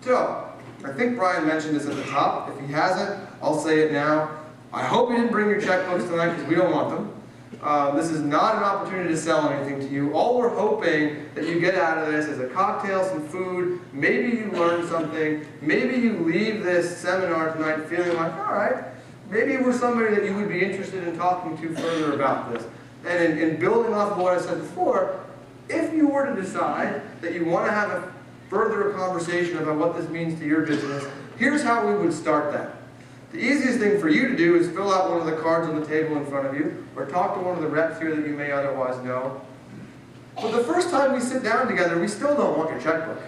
So, I think Brian mentioned this at the top. If he hasn't, I'll say it now. I hope you didn't bring your checkbooks tonight because we don't want them. This is not an opportunity to sell anything to you. All we're hoping that you get out of this is a cocktail, some food, maybe you learn something, maybe you leave this seminar tonight feeling like, all right, maybe we're somebody that you would be interested in talking to further about this. And in building off of what I said before, if you were to decide that you want to have a further conversation about what this means to your business, here's how we would start that. The easiest thing for you to do is fill out one of the cards on the table in front of you, or talk to one of the reps here that you may otherwise know. But the first time we sit down together, we still don't want your checkbook.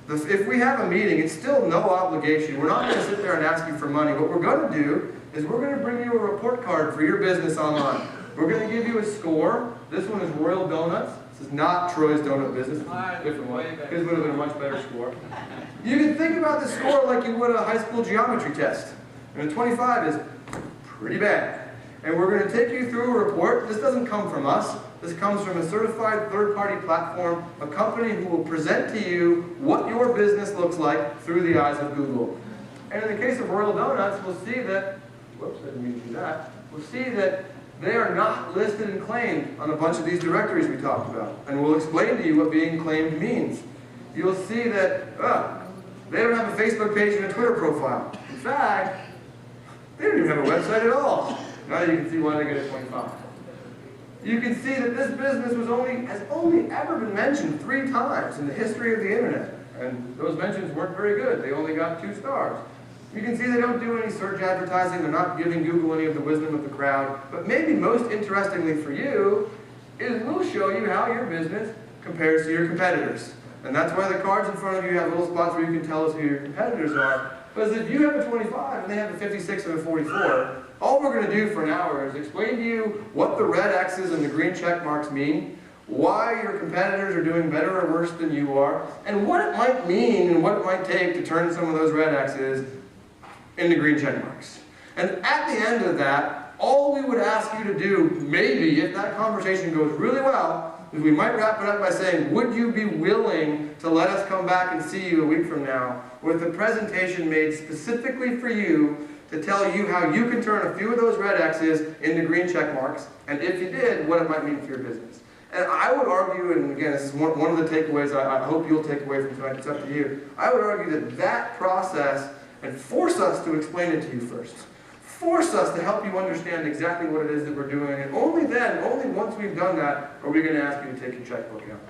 If we have a meeting, it's still no obligation. We're not going to sit there and ask you for money. What we're going to do is we're going to bring you a report card for your business online. We're going to give you a score. This one is Royal Donuts. This is not Troy's Donut Business. It's a different one. His would have been a much better score. You can think about the score like you would a high school geometry test. And a 25 is pretty bad. And we're going to take you through a report. This doesn't come from us. This comes from a certified third-party platform, a company who will present to you what your business looks like through the eyes of Google. And in the case of Royal Donuts, we'll see that, whoops, I didn't mean to do that. We'll see that they are not listed and claimed on a bunch of these directories we talked about. And we'll explain to you what being claimed means. You'll see that they don't have a Facebook page and a Twitter profile. In fact, they don't even have a website at all. Now you can see why they get a 25. You can see that this business has only ever been mentioned 3 times in the history of the internet. And those mentions weren't very good. They only got 2 stars. You can see they don't do any search advertising. They're not giving Google any of the wisdom of the crowd. But maybe most interestingly for you is we'll show you how your business compares to your competitors. And that's why the cards in front of you have little spots where you can tell us who your competitors are. Because if you have a 25 and they have a 56 and a 44, all we're going to do for an hour is explain to you what the red X's and the green check marks mean, why your competitors are doing better or worse than you are, and what it might mean and what it might take to turn some of those red X's into green check marks. And at the end of that, all we would ask you to do, maybe if that conversation goes really well, is we might wrap it up by saying, would you be willing to let us come back and see you a week from now with a presentation made specifically for you to tell you how you can turn a few of those red X's into green check marks, and if you did, what it might mean for your business. And I would argue, and again, this is one of the takeaways I hope you'll take away from tonight, it's up to you, I would argue that that process, and force us to explain it to you first. Force us to help you understand exactly what it is that we're doing, and only then, only once we've done that, are we going to ask you to take your checkbook out.